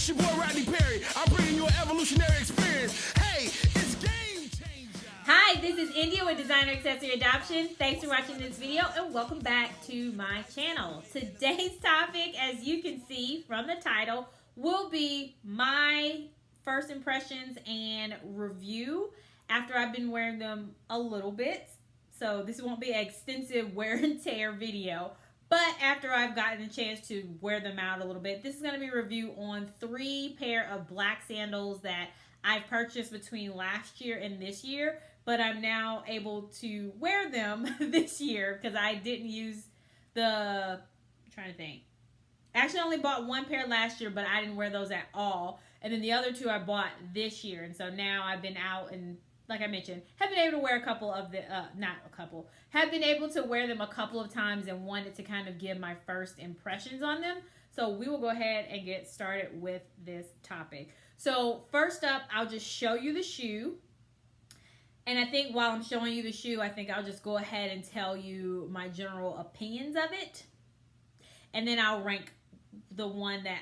It's your boy Rodney Perry. I'm bringing you an evolutionary experience. Hey, it's game changer. Hi, this is India with Designer Accessory Adoption. Thanks for watching this video and welcome back to my channel. Today's topic, as you can see from the title, will be my first impressions and review after I've been wearing them a little bit. So this won't be an extensive wear and tear video, but after I've gotten a chance to wear them out a little bit, this is going to be a review on 3 pair of black sandals that I've purchased between last year and this year, but I'm now able to wear them this year because I didn't use I'm trying to think. Actually, I only bought 1 pair last year, but I didn't wear those at all. And then the other 2 I bought this year. And so now I've been out and, like I mentioned, have been able to wear a couple of the, have been able to wear them a couple of times and wanted to kind of give my first impressions on them. So we will go ahead and get started with this topic. So first up, I'll just show you the shoe. And I think while I'm showing you the shoe, I think I'll just go ahead and tell you my general opinions of it. And then I'll rank the one that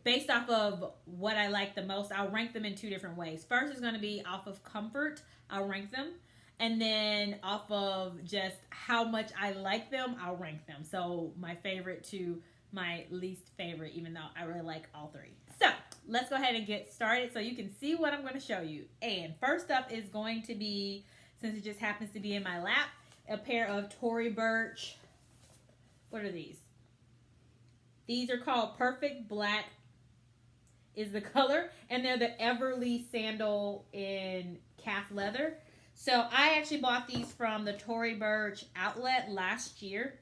based off of what I like the most, I'll rank them in 2 different ways. First is going to be off of comfort. I'll rank them. And then off of just how much I like them, I'll rank them. So my favorite to my least favorite, even though I really like all 3. So let's go ahead and get started so you can see what I'm going to show you. And first up is going to be, since it just happens to be in my lap, a pair of Tory Burch. What are these? These are called Perfect Black is the color, and they're the Everly sandal in calf leather. So I actually bought these from the Tory Burch outlet last year.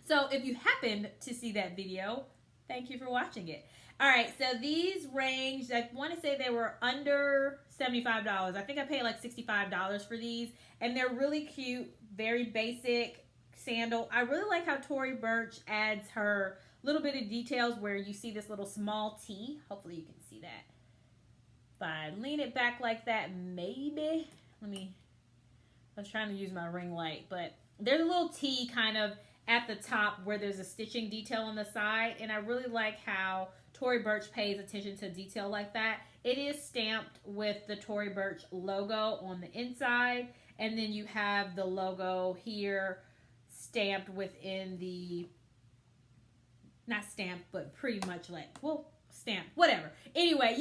So if you happened to see that video, thank you for watching it. All right, so these ranged, I want to say they were under $75. I think I paid like $65 for these, and they're really cute, very basic sandal. I really like how Tory Burch adds her little bit of details where you see this little small T. Hopefully you can see that. If I lean it back like that, maybe. I was trying to use my ring light, but there's a little T kind of at the top where there's a stitching detail on the side, and I really like how Tory Burch pays attention to detail like that. It is stamped with the Tory Burch logo on the inside, and then you have the logo here stamped within the, not stamped, but pretty much like, well, stamped, whatever. Anyway,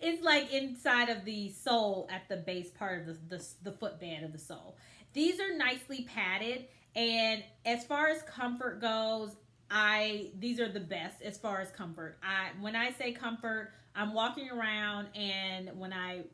it's like inside of the sole at the base part of the footbed of the sole. These are nicely padded, and as far as comfort goes, these are the best as far as comfort. When I say comfort, I'm walking around, and when I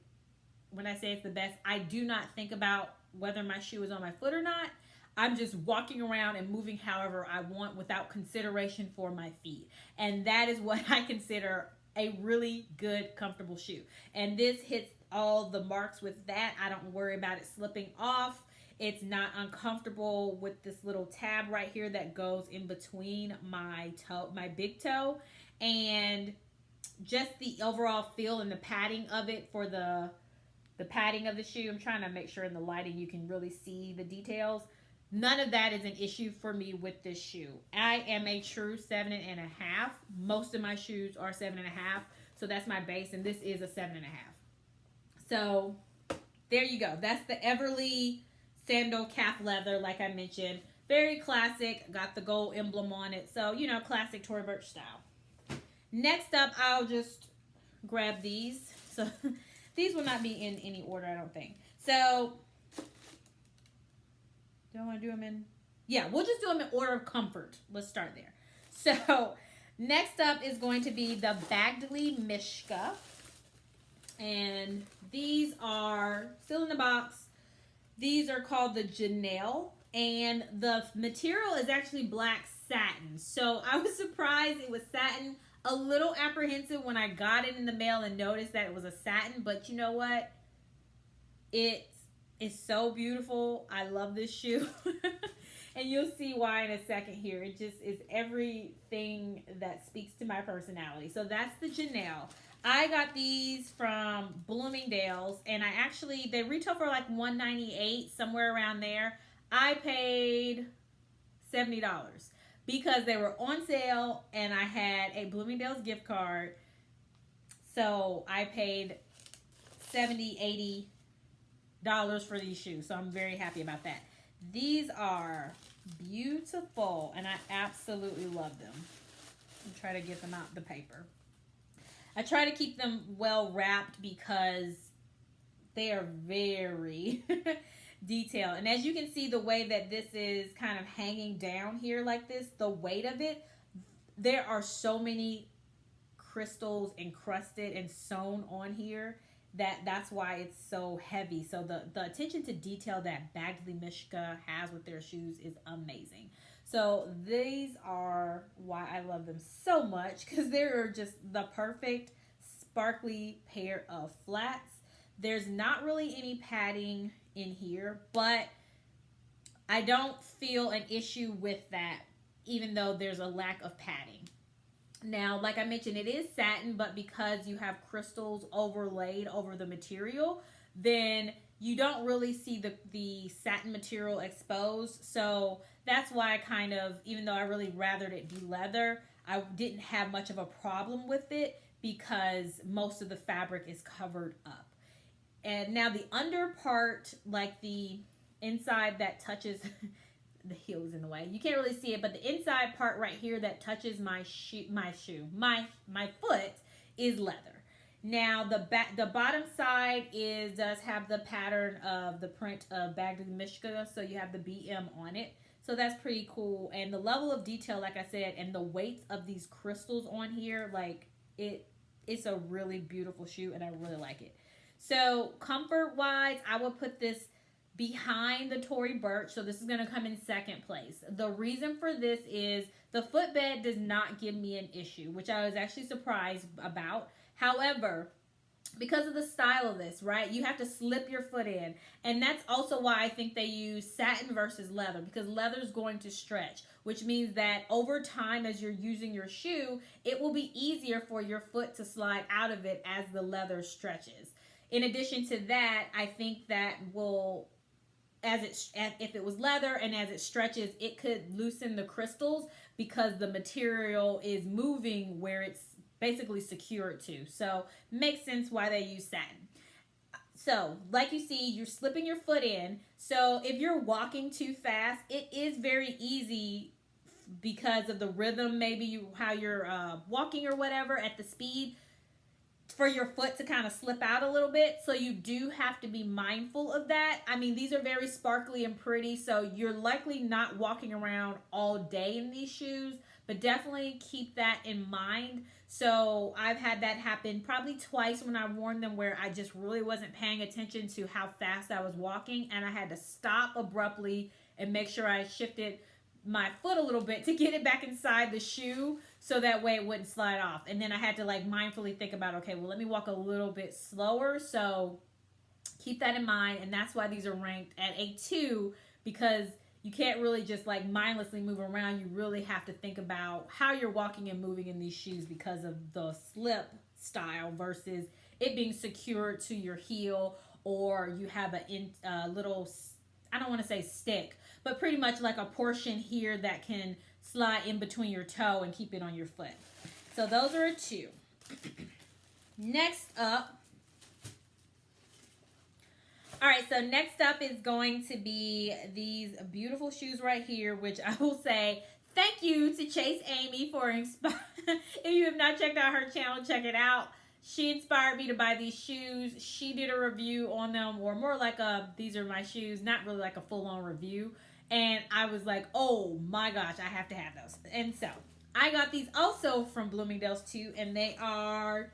say it's the best, I do not think about whether my shoe is on my foot or not. I'm just walking around and moving however I want without consideration for my feet. And that is what I consider a really good, comfortable shoe. And this hits all the marks with that. I don't worry about it slipping off. It's not uncomfortable with this little tab right here that goes in between my toe, my big toe. And just the overall feel and the padding of it for the padding of the shoe. I'm trying to make sure in the lighting you can really see the details. None of that is an issue for me with this shoe. I am a true 7.5. Most of my shoes are 7.5. So that's my base, and this is a 7.5. So there you go. That's the Everly sandal calf leather, like I mentioned. Very classic. Got the gold emblem on it. So, you know, classic Tory Burch style. Next up, I'll just grab these. So these will not be in any order, I don't think. So do I want to do them in? Yeah, we'll just do them in order of comfort. Let's start there. So next up is going to be the Badgley Mischka. And these are still in the box. These are called the Janelle. And the material is actually black satin. So I was surprised it was satin. A little apprehensive when I got it in the mail and noticed that it was a satin. But you know what? It's so beautiful. I love this shoe. And you'll see why in a second here. It just is everything that speaks to my personality. So that's the Janelle. I got these from Bloomingdale's, and they retail for like $198, somewhere around there. I paid $70 because they were on sale, and I had a Bloomingdale's gift card. So I paid $70, $80 for these shoes. So I'm very happy about that. These are beautiful, and I absolutely love them. I'll try to get them out the paper. I try to keep them well wrapped because they are very detailed. And as you can see, the way that this is kind of hanging down here like this, the weight of it, there are so many crystals encrusted and sewn on here that's why it's so heavy. So the attention to detail that Badgley Mischka has with their shoes is amazing. So these are why I love them so much, because they're just the perfect sparkly pair of flats. There's not really any padding in here, but I don't feel an issue with that, even though there's a lack of padding. Now, like I mentioned, it is satin, but because you have crystals overlaid over the material, then you don't really see the satin material exposed. So that's why I kind of, even though I really rathered it be leather, I didn't have much of a problem with it because most of the fabric is covered up. And now the under part, like the inside that touches the heel is in the way. You can't really see it, but the inside part right here that touches my foot is leather. Now the bottom side does have the pattern of the print of Badgley Mischka, so you have the BM on it. So that's pretty cool. And the level of detail, like I said, and the weight of these crystals on here, like it's a really beautiful shoe, and I really like it. So comfort wise, I would put this behind the Tory Burch. So this is going to come in second place. The reason for this is the footbed does not give me an issue, which I was actually surprised about. However, because of the style of this, right, you have to slip your foot in. And that's also why I think they use satin versus leather, because leather is going to stretch, which means that over time as you're using your shoe, it will be easier for your foot to slide out of it as the leather stretches. In addition to that, I think that will, if it was leather and as it stretches, it could loosen the crystals because the material is moving where it's basically secured to. So makes sense why they use satin. So like you see, you're slipping your foot in. So if you're walking too fast, it is very easy because of the rhythm, maybe how you're walking or whatever at the speed, for your foot to kind of slip out a little bit. So you do have to be mindful of that. I mean, these are very sparkly and pretty, so you're likely not walking around all day in these shoes, but definitely keep that in mind. So I've had that happen probably twice when I worn them, where I just really wasn't paying attention to how fast I was walking, and I had to stop abruptly and make sure I shifted my foot a little bit to get it back inside the shoe, so that way it wouldn't slide off. And then I had to like mindfully think about, okay, well, let me walk a little bit slower. So keep that in mind. And that's why these are ranked at a 2, because you can't really just like mindlessly move around. You really have to think about how you're walking and moving in these shoes because of the slip style versus it being secured to your heel, or you have a little, I don't want to say stick, but pretty much like a portion here that can slide in between your toe and keep it on your foot. So those are a 2. Next up. All right, so next up is going to be these beautiful shoes right here, which I will say thank you to Chase Amy for inspiring. If you have not checked out her channel, check it out. She inspired me to buy these shoes. She did a review on them, or more like these are my shoes, not really like a full-on review. And I was like, oh my gosh, I have to have those. And so I got these also from Bloomingdale's too, and they are,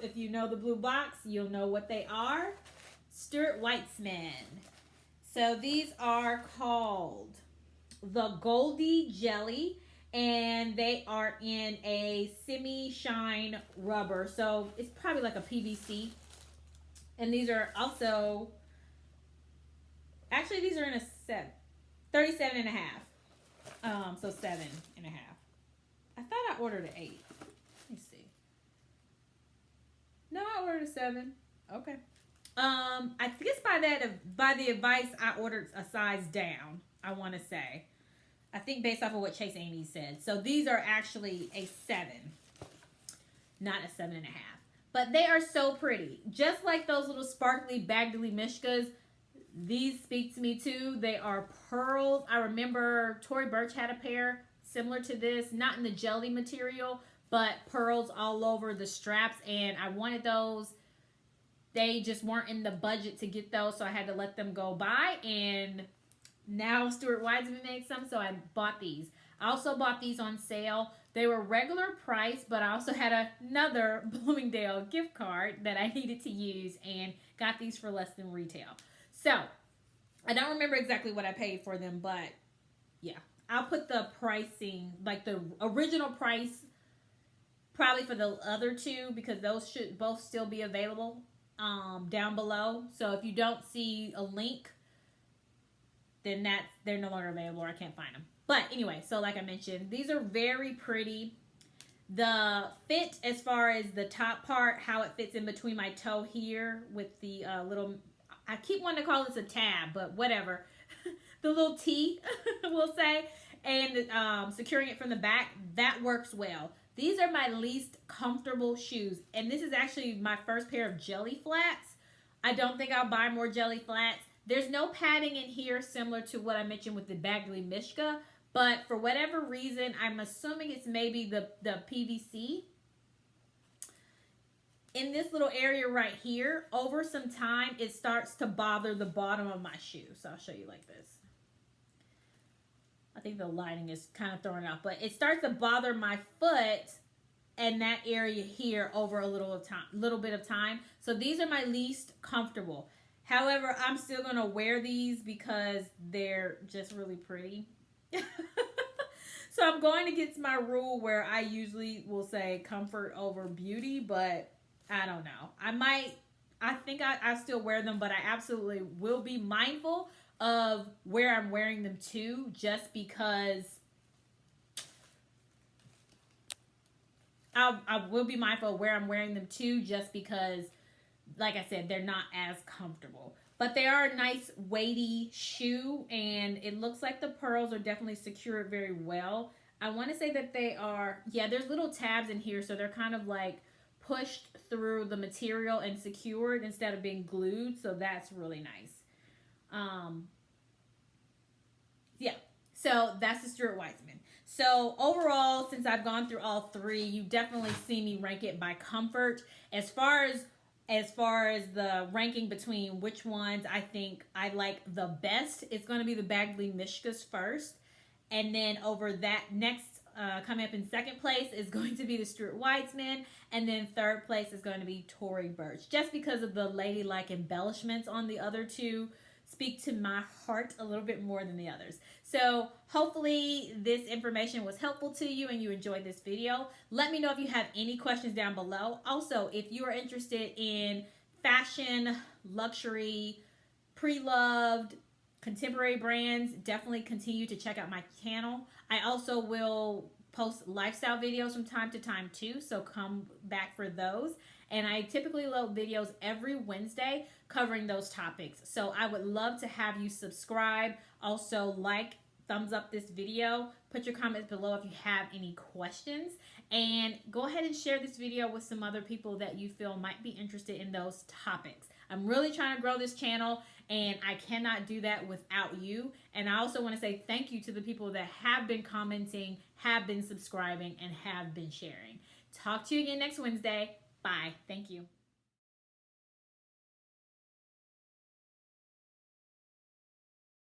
if you know the blue box, you'll know what they are. Stuart Weitzman. So these are called the Goldie Jelly, and they are in a semi-shine rubber. So it's probably like a PVC. And these are also, actually these are in a 37 and a half. So 7 and a half. I thought I ordered an 8. Let me see. No, I ordered a 7. Okay. I guess by the advice, I ordered a size down, I want to say. I think based off of what Chase Amy said. So these are actually a 7, not a 7 and a half. But they are so pretty. Just like those little sparkly Badgley Mischkas, these speak to me too. They are pearls. I remember Tory Burch had a pair similar to this, not in the jelly material, but pearls all over the straps, and I wanted those. They just weren't in the budget to get those, so I had to let them go by, and now Stuart Weitzman made some, so I bought these. I also bought these on sale. They were regular price, but I also had another Bloomingdale gift card that I needed to use and got these for less than retail. So, I don't remember exactly what I paid for them, but yeah. I'll put the pricing, like the original price, probably for the other two, because those should both still be available down below. So if you don't see a link, then they're no longer available, or I can't find them. But anyway, so like I mentioned, these are very pretty. The fit, as far as the top part, how it fits in between my toe here with the little, I keep wanting to call this a tab, but whatever. The little T, we'll say, and securing it from the back, that works well. These are my least comfortable shoes, and this is actually my first pair of jelly flats. I don't think I'll buy more jelly flats. There's no padding in here similar to what I mentioned with the Badgley Mischka, but for whatever reason, I'm assuming it's maybe the PVC. In this little area right here, over some time, it starts to bother the bottom of my shoe. So I'll show you like this. I think the lighting is kind of throwing it off, but it starts to bother my foot and that area here over a little bit of time. So these are my least comfortable. However, I'm still going to wear these because they're just really pretty. So I'm going against my rule where I usually will say comfort over beauty, but I don't know. I think I still wear them, but I absolutely will be mindful of where I'm wearing them to, just because I will be mindful of where I'm wearing them to, just because, like I said, they're not as comfortable. But they are a nice weighty shoe, and it looks like the pearls are definitely secured very well. I want to say that they are, yeah, there's little tabs in here, so they're kind of like pushed through the material and secured instead of being glued, so that's really nice. Yeah, so that's the Stuart Weitzman. So overall, since I've gone through all three, you definitely see me rank it by comfort. As far as the ranking between which ones I think I like the best, it's going to be the Badgley Mischkas first. And then over that next, coming up in second place is going to be the Stuart Weitzman. And then third place is going to be Tory Burch. Just because of the ladylike embellishments on the other two speak to my heart a little bit more than the others. So hopefully this information was helpful to you and you enjoyed this video. Let me know if you have any questions down below. Also, if you are interested in fashion, luxury, pre-loved, contemporary brands, definitely continue to check out my channel. I also will post lifestyle videos from time to time too, so come back for those. And I typically load videos every Wednesday covering those topics. So I would love to have you subscribe. Also like, thumbs up this video. Put your comments below if you have any questions. And go ahead and share this video with some other people that you feel might be interested in those topics. I'm really trying to grow this channel, and I cannot do that without you. And I also want to say thank you to the people that have been commenting, have been subscribing, and have been sharing. Talk to you again next Wednesday. Bye. Thank you.